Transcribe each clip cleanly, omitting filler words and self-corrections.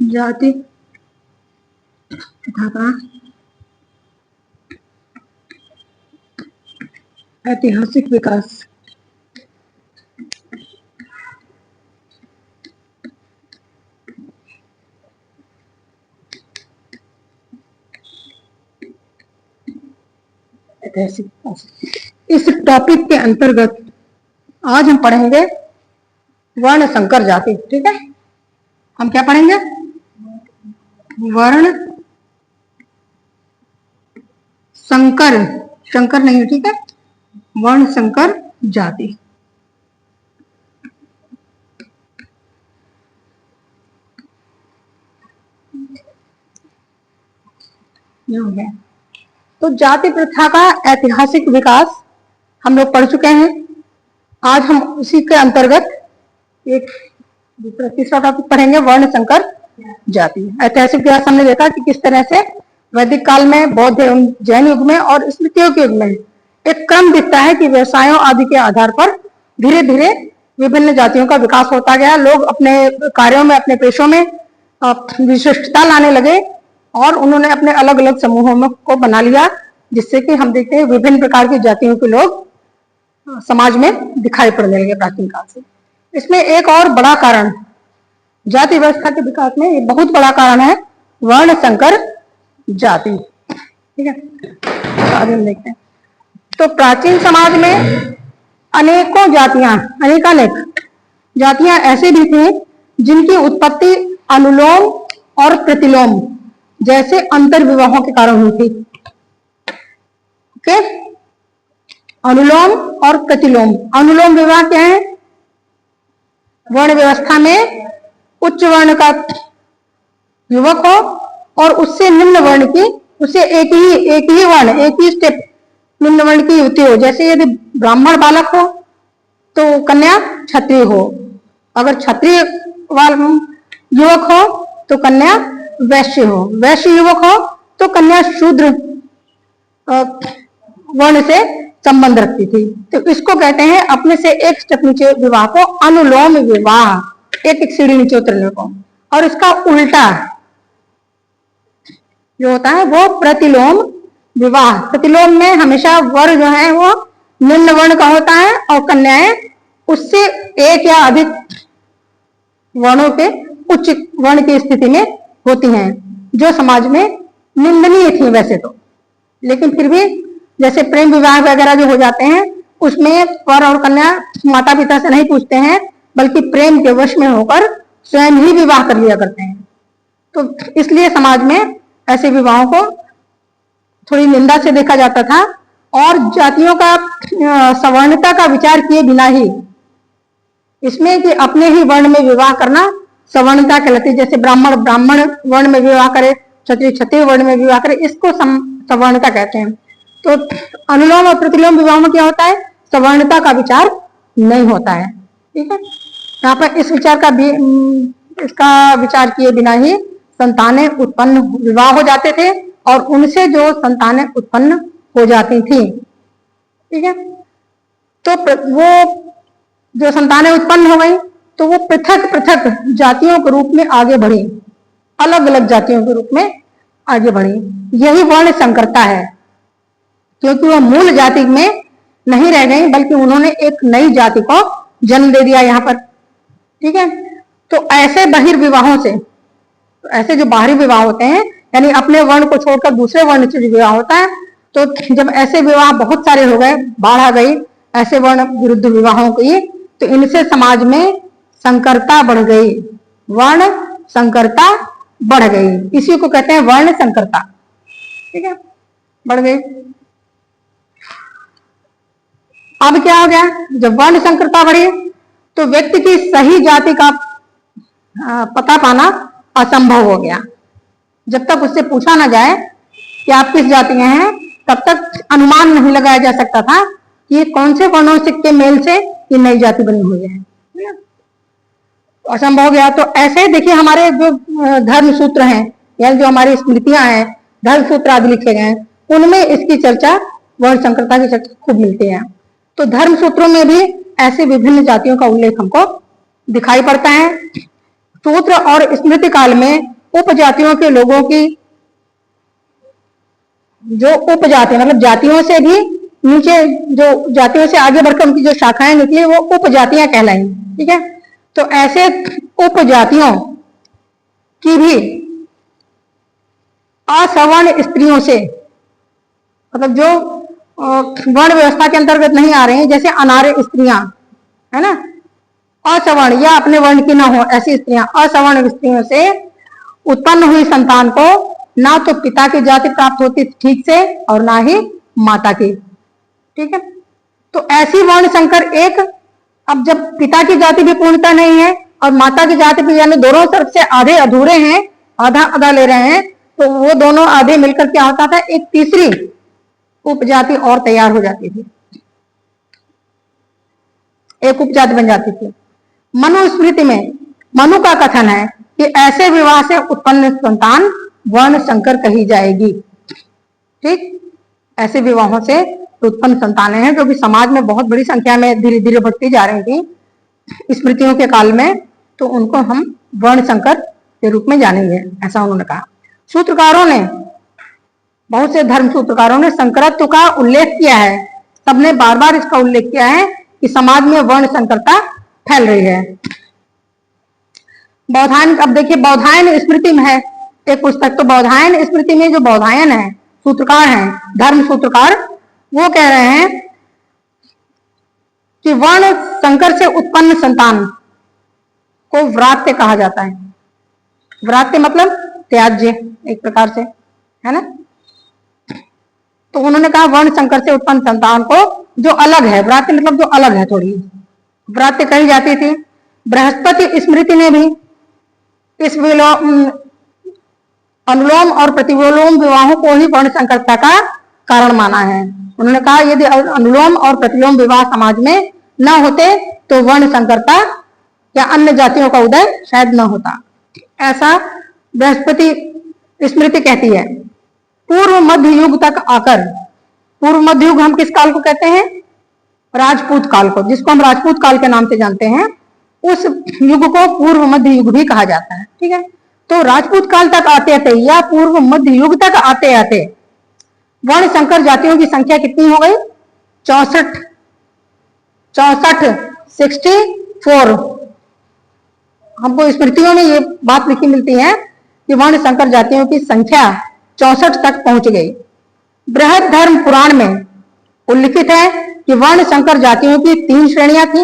जाति प्रथा का ऐतिहासिक विकास। ऐतिहासिक विकास, इस टॉपिक के अंतर्गत आज हम पढ़ेंगे वर्ण संकर जाति। ठीक है, हम क्या पढ़ेंगे? वर्ण संकर, संकर नहीं, ठीक है, वर्ण संकर जाति। ये हो गया। तो जाति प्रथा का ऐतिहासिक विकास हम लोग पढ़ चुके हैं। आज हम उसी के अंतर्गत एक दूसरा तीसरा टॉपिक पढ़ेंगे, वर्ण संकर जाति। ऐतिहासिक विकास हमने देखा कि किस तरह से वैदिक काल में, बौद्ध एवं जैन युग में और स्मृतियों के युग में एक क्रम दिखता है कि व्यवसायों आदि के आधार पर धीरे धीरे विभिन्न जातियों का विकास होता गया। लोग अपने कार्यों में, अपने पेशों में विशिष्टता लाने लगे और उन्होंने अपने अलग अलग समूहों को बना लिया, जिससे कि हम देखते हैं विभिन्न प्रकार की जातियों के लोग समाज में दिखाई पड़ने लगे प्राचीन काल से। इसमें एक और बड़ा कारण जाति व्यवस्था के विकास में, ये बहुत बड़ा कारण है वर्ण संकर जाति। ठीक है, आगे हम देखते हैं। तो प्राचीन समाज में अनेकों जातियां, अनेकानेक जातियां ऐसे भी थी जिनकी उत्पत्ति अनुलोम और प्रतिलोम जैसे अंतर विवाहों के कारण हुई थी। ओके, अनुलोम और प्रतिलोम। अनुलोम विवाह क्या है? वर्ण व्यवस्था में उच्च वर्ण का युवक हो और उससे निम्न वर्ण की, उससे एक ही वर्ण, एक ही स्टेप निम्न वर्ण की युवती हो। जैसे यदि ब्राह्मण बालक हो तो कन्या क्षत्रिय हो, अगर क्षत्रिय युवक हो तो कन्या वैश्य हो, वैश्य युवक हो तो कन्या शूद्र वर्ण से संबंध रखती थी। तो इसको कहते हैं अपने से एक स्टेप नीचे विवाह को अनुलोम विवाह, एक सीढ़ी नीचे उतरने को। और इसका उल्टा जो होता है वो प्रतिलोम विवाह। प्रतिलोम में हमेशा वर जो है वो निम्न वर्ण का होता है और कन्याएं उससे एक या अधिक वर्णों के उच्च वर्ण की स्थिति में होती हैं, जो समाज में निंदनीय थी वैसे तो। लेकिन फिर भी जैसे प्रेम विवाह वगैरह जो हो जाते हैं उसमें वर और कन्या माता पिता से नहीं पूछते हैं, बल्कि प्रेम के वश में होकर स्वयं ही विवाह कर लिया करते हैं। तो इसलिए समाज में ऐसे विवाहों को थोड़ी निंदा से देखा जाता था और जातियों का सवर्णता का विचार किए बिना ही, इसमें कि अपने ही वर्ण में विवाह करना सवर्णता कहलाती है। जैसे ब्राह्मण ब्राह्मण वर्ण में विवाह करे, क्षत्रिय क्षत्रिय वर्ण में विवाह करे, इसको सवर्णता कहते हैं। तो अनुलोम और प्रतिलोम विवाह में क्या होता है? सवर्णता का विचार नहीं होता है। ठीक है, यहाँ पर इस विचार का भी, इसका विचार किए बिना ही संतानें उत्पन्न विवाह हो जाते थे और उनसे जो संतानें उत्पन्न हो जाती थी, ठीक है, तो वो जो संतानें उत्पन्न हो गई तो वो पृथक पृथक जातियों के रूप में आगे बढ़ी, अलग अलग जातियों के रूप में आगे बढ़ी। यही वर्ण संकरता है, क्योंकि वो मूल जाति में नहीं रह गई बल्कि उन्होंने एक नई जाति को जन्म दे दिया यहाँ पर। ठीक है, तो ऐसे बहिर्विवाहों से, तो ऐसे जो बाहरी विवाह होते हैं, यानी अपने वर्ण को छोड़कर दूसरे वर्ण से विवाह होता है, तो जब ऐसे विवाह बहुत सारे हो गए, बाढ़ आ गई ऐसे वर्ण विरुद्ध विवाहों की, तो इनसे समाज में संकरता बढ़ गई, वर्ण संकरता बढ़ गई। इसी को कहते हैं वर्ण संकरता। ठीक है, बढ़ गई। अब क्या हो गया? जब वर्ण संकरता बढ़ी तो व्यक्ति की सही जाति का पता पाना असंभव हो गया। जब तक उससे पूछा ना जाए कि आप किस जाति के हैं, तब तक अनुमान नहीं लगाया जा सकता था कि ये कौन से वर्णों के मेल से ये नई जाति बनी हुई है। असंभव हो गया। तो ऐसे देखिए हमारे जो धर्म सूत्र हैं या जो हमारी स्मृतियां हैं, धर्म सूत्र आदि लिखे गए हैं, उनमें इसकी चर्चा, वर्ण संकरता की चर्चा खूब मिलती है। तो धर्म सूत्रों में भी ऐसे विभिन्न जातियों का उल्लेख हमको दिखाई पड़ता है। सूत्र और स्मृति काल में उपजातियों के लोगों की, जो उपजाति मतलब जातियों से भी नीचे, जो जातियों से आगे बढ़कर उनकी जो शाखाएं निकली वो उपजातियां कहलाई। ठीक है, तो ऐसे उपजातियों की भी असवर्ण स्त्रियों से, मतलब जो वर्ण व्यवस्था के अंतर्गत नहीं आ रहे हैं, जैसे अनार्य स्त्रियां है ना, असवर्ण या अपने वर्ण की ना हो ऐसी स्त्रियां, असवर्ण स्त्रियों से उत्पन्न हुई संतान को ना तो पिता की जाति प्राप्त होती ठीक से और ना ही माता की। ठीक है, तो ऐसी वर्ण संकर एक, अब जब पिता की जाति भी पूर्णता नहीं है और माता की जाति भी, यानी दोनों तरफ से आधे अधूरे हैं, आधा आधा ले रहे हैं, तो वो दोनों आधे मिलकर क्या होता था, एक तीसरी उपजाति और तैयार हो जाती थी, एक उपजाति बन जाती थी। मनुस्मृति में मनु का कथन है कि ऐसे विवाह से उत्पन्न संतान वर्ण संकर कही जाएगी। ठीक, ऐसे विवाहों से उत्पन्न संतानें हैं जो कि समाज में बहुत बड़ी संख्या में धीरे धीरे बढ़ती जा रही थी स्मृतियों के काल में, तो उनको हम वर्ण संकर के रूप में जानेंगे, ऐसा उन्होंने कहा। सूत्रकारों ने, बहुत से धर्म सूत्रकारों ने संकरत्व का उल्लेख किया है, सबने बार बार इसका उल्लेख किया है कि समाज में वर्ण संकरता फैल रही है। बौधायन, अब देखिए बौधायन स्मृति में है एक पुस्तक, तो बौधायन स्मृति में जो बौधायन है सूत्रकार हैं, धर्म सूत्रकार, वो कह रहे हैं कि वर्ण संकर से उत्पन्न संतान को व्रात्य कहा जाता है। व्रात्य मतलब त्याज्य एक प्रकार से, है ना। तो उन्होंने कहा वर्ण संकर से उत्पन्न संतान को जो अलग है, व्रात्य मतलब जो अलग है, थोड़ी व्रात्य कही जाती थी। बृहस्पति स्मृति ने भी इस अनुलोम और प्रतिलोम विवाहों को ही वर्ण संकरता का कारण माना है। उन्होंने कहा यदि अनुलोम और प्रतिलोम विवाह समाज में न होते तो वर्ण संकरता या अन्य जातियों का उदय शायद न होता, ऐसा बृहस्पति स्मृति कहती है। पूर्व मध्य युग तक आकर, पूर्व मध्य युग हम किस काल को कहते हैं, राजपूत काल को, जिसको हम राजपूत काल के नाम से जानते हैं, उस युग को पूर्व मध्य युग भी कहा जाता है। ठीक है, तो राजपूत काल तक आते आते या पूर्व मध्य युग तक आते आते वर्ण संकर जातियों की संख्या कितनी हो गई, 64 64। हमको स्मृतियों में ये बात लिखी मिलती है कि वर्ण संकर जातियों की संख्या 64 तक पहुंच गई। बृहद धर्म पुराण में उल्लिखित है कि वर्ण संकर जातियों की 3 श्रेणियां थी।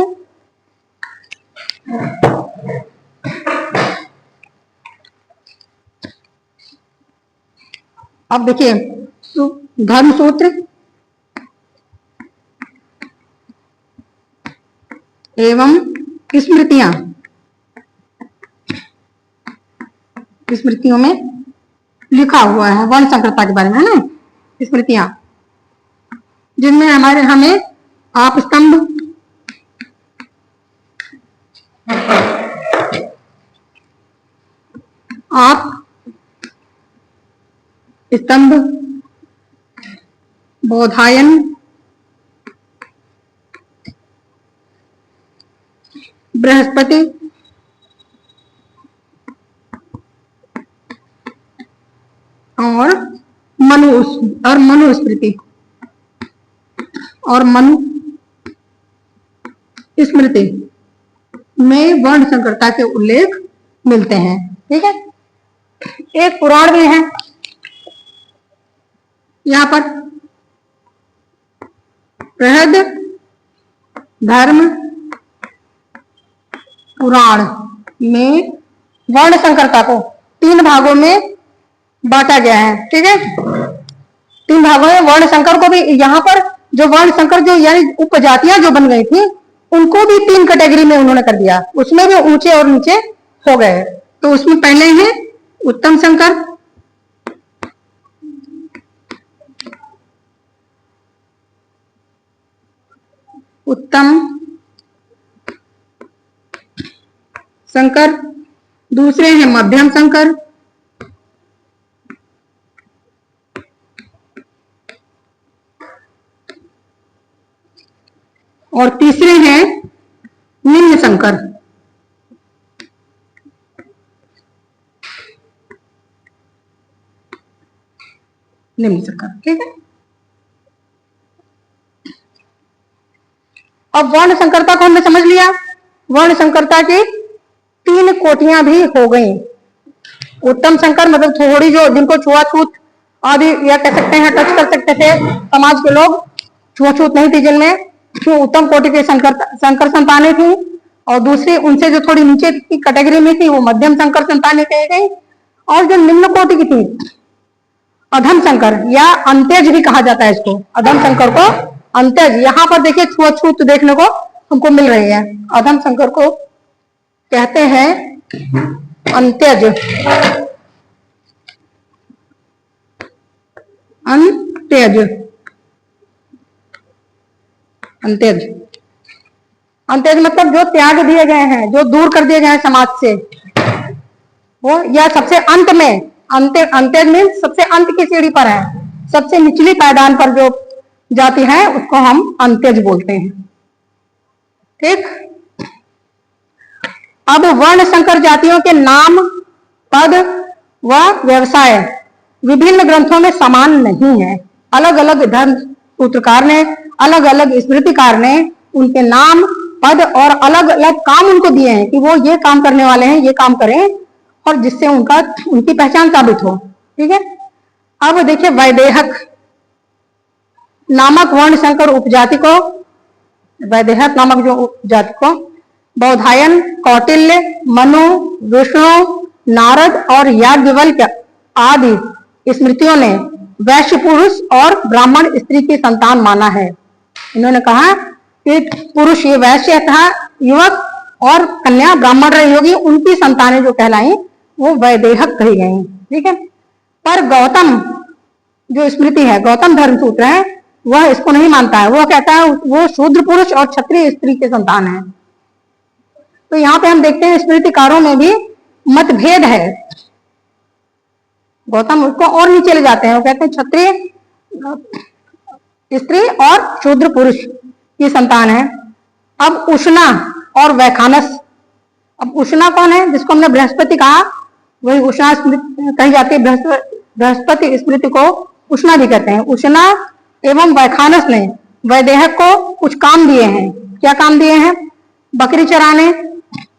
अब देखिए धर्म सूत्र एवं स्मृतियां, स्मृतियों में लिखा हुआ है वर्ण संकरता के बारे में, है ना, स्मृतियां, जिनमें हमें आप स्तंभ, बौधायन, बृहस्पति, और मनुस्मृति और मनु स्मृति में वर्ण संकरता के उल्लेख मिलते हैं। ठीक है, एक पुराण भी है यहां पर, बृहद धर्म पुराण में वर्ण संकरता को 3 भागों में बांटा गया है। ठीक है, 3 भागों में वर्ण संकर को भी, यहाँ पर जो वर्ण संकर जो यानी उपजातियां जो बन गई थी उनको भी 3 कैटेगरी में उन्होंने कर दिया, उसमें भी ऊंचे और नीचे हो गए। तो उसमें पहले है उत्तम संकर, उत्तम संकर, दूसरे हैं मध्यम संकर, और तीसरे हैं निम्न संकर। निम्न संकर। ठीक है, अब वर्ण संकरता को हमने समझ लिया। वर्ण संकरता की 3 कोटियां भी हो गई। उत्तम संकर मतलब थोड़ी जो जिनको छुआछूत आदि या कह सकते हैं टच कर सकते थे समाज के लोग, छुआछूत नहीं थी जिनमें, जो उत्तम कोटि के संकर संतानें थी। और दूसरी उनसे जो थोड़ी नीचे की कैटेगरी में थी वो मध्यम संकर संतानें कही गई। और जो निम्न कोटि की थी अधम संकर या अंत्यज भी कहा जाता है इसको, अधम संकर को अंत्यज। यहाँ पर देखिए छुआछूत देखने को हमको मिल रही है। अधम संकर को कहते हैं अंत्यज। अंत्यज अंत्यज अंत्यज मतलब जो त्याग दिए गए हैं, जो दूर कर दिए गए हैं समाज से, वो या सबसे अंत में, अंत्यज मीन सबसे अंत की सीढ़ी पर है, सबसे निचली पायदान पर जो जाति है उसको हम अंत्यज बोलते हैं। ठीक, अब वर्ण संकर जातियों के नाम, पद व व्यवसाय विभिन्न ग्रंथों में समान नहीं है। अलग अलग धर्म सूत्रकार ने, अलग अलग स्मृतिकार ने उनके नाम, पद और अलग अलग काम उनको दिए हैं कि वो ये काम करने वाले हैं, ये काम करें और जिससे उनकी पहचान साबित हो। ठीक है, अब देखिए वैदेहक नामक वर्ण संकर उपजाति को, वैदेहक नामक जो उपजाति को बौधायन, कौटिल्य, मनु, विष्णु, नारद और याज्ञवल्क्य आदि स्मृतियों ने वैश्य पुरुष और ब्राह्मण स्त्री की संतान माना है। इन्होंने कहा कि पुरुष ये वैश्य था युवक और कन्या ब्राह्मण रही होगी, उनकी संतानें जो कहलाई वो वैदेहक कही गई। ठीक है, पर गौतम जो स्मृति है, गौतम धर्म सूत्र है, वह इसको नहीं मानता है। वो कहता है वो शूद्र पुरुष और क्षत्रिय स्त्री के संतान है। तो यहाँ पे हम देखते हैं स्मृतिकारों में भी मतभेद है। गौतम उसको और नीचे ले जाते हैं, वो कहते हैं क्षत्रिय स्त्री और शूद्र पुरुष की संतान है। अब उष्णा और वैखानस, अब उष्णा कौन है? जिसको हमने बृहस्पति कहा, वही उष्णा कही जाती है। बृहस्पति स्मृति को उष्णा भी कहते हैं। उष्णा एवं वैखानस ने वैदेहक को कुछ काम दिए हैं। क्या काम दिए हैं? बकरी चराने,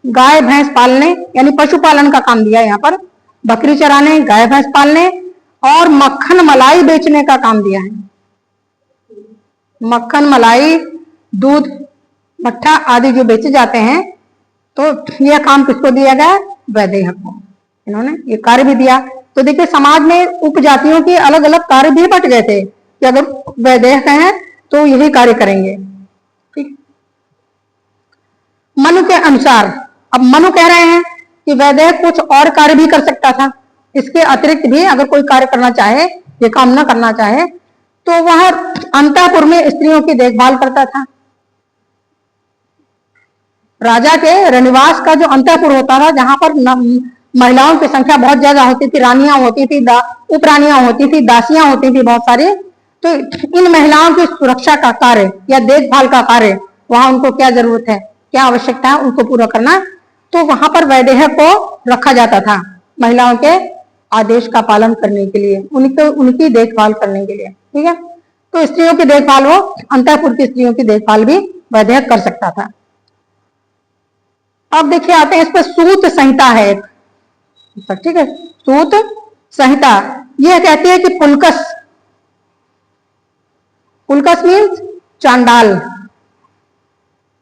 गाय भैंस पालने, यानी पशुपालन का काम दिया है यहाँ पर। बकरी चराने, गाय भैंस पालने और मक्खन मलाई बेचने का काम दिया है। मक्खन मलाई, दूध, मट्ठा आदि जो बेचे जाते हैं, तो यह काम किसको दिया गया? वैदेहक को। इन्होंने ये कार्य भी दिया। तो देखिए समाज में उपजातियों के अलग अलग कार्य भी बट गए थे कि अगर वैदेहक हैं तो यही कार्य करेंगे। ठीक, मनु के अनुसार, अब मनु कह रहे हैं कि वैदेहक कुछ और कार्य भी कर सकता था। इसके अतिरिक्त भी अगर कोई कार्य करना चाहे, ये काम न करना चाहे, तो वह अंतःपुर में स्त्रियों की देखभाल करता था। राजा के रनिवास का जो अंतःपुर होता था, जहां पर महिलाओं की संख्या बहुत ज्यादा होती थी, रानियां होती थी, उपरानियां होती थी, दासियां होती थी बहुत सारी, तो इन महिलाओं की सुरक्षा का कार्य या देखभाल का कार्य, वहां उनको क्या जरूरत है, क्या आवश्यकता है, उनको पूरा करना, तो वहां पर वैदेहक को रखा जाता था महिलाओं के आदेश का पालन करने के लिए, उनकी देखभाल करने के लिए। ठीक है, तो स्त्रियों की देखभाल, वो अंतःपुर की स्त्रियों की देखभाल भी वैदेहक कर सकता था। अब देखिए आते हैं इस पर सूत संहिता है एक। ठीक है, सूत संहिता यह कहती है कि पुलकस, पुलकस मीन्स चांडाल।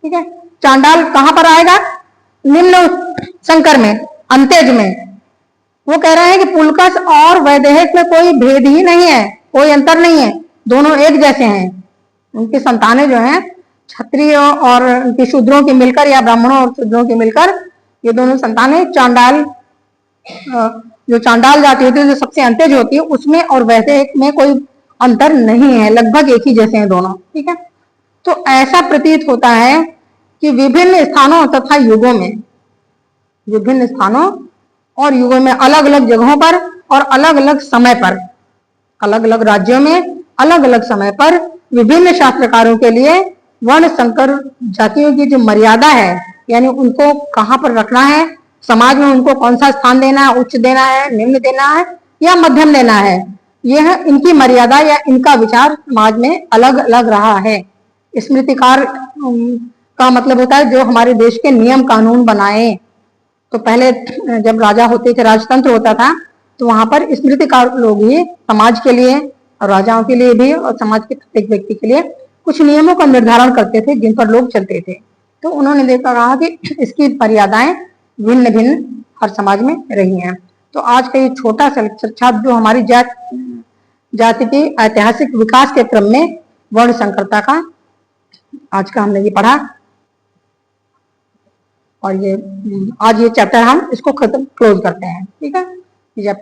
ठीक है, चांडाल कहां पर आएगा? निम्न संकर में, अंत्यज में। वो कह रहे हैं कि पुलकस और वैदेहक में कोई भेद ही नहीं है, कोई अंतर नहीं है, दोनों एक जैसे हैं। उनकी संतानें जो हैं क्षत्रिय और उनके शूद्रों की मिलकर या ब्राह्मणों और शूद्रों की मिलकर, ये दोनों संतानें चांडाल, जो चांडाल जाति होती है, जो सबसे अंत्यज होती है, उसमें और वैदेहक में कोई अंतर नहीं है, लगभग एक ही जैसे हैं दोनों। ठीक है, तो ऐसा प्रतीत होता है कि विभिन्न स्थानों तथा युगों में, विभिन्न स्थानों और युगों में, अलग अलग जगहों पर और अलग अलग समय पर, अलग अलग राज्यों में अलग अलग समय पर विभिन्न शास्त्रकारों के लिए वर्ण संकर जातियों की जो मर्यादा है, यानी उनको कहां पर रखना है, समाज में उनको कौन सा स्थान देना है, उच्च देना है, निम्न देना है या मध्यम देना है, यह इनकी मर्यादा या इनका विचार समाज में अलग अलग रहा है। स्मृतिकार का मतलब होता है जो हमारे देश के नियम कानून बनाए। तो पहले जब राजा होते थे, राजतंत्र होता था, तो वहां पर स्मृतिकार लोग ही समाज के लिए और राजाओं के लिए भी और समाज के प्रत्येक व्यक्ति के लिए कुछ नियमों का निर्धारण करते थे जिन पर लोग चलते थे। तो उन्होंने देखा कहा कि इसकी मर्यादाएं भिन्न भिन्न हर समाज में रही हैं। तो आज का ये छोटा सा छात्र जो हमारी जाति के ऐतिहासिक विकास के क्रम में वर्ण संकरता का आज का हमने ये पढ़ा। और ये आज ये चैप्टर हम इसको खत्म क्लोज करते हैं। ठीक है, ये चैप्टर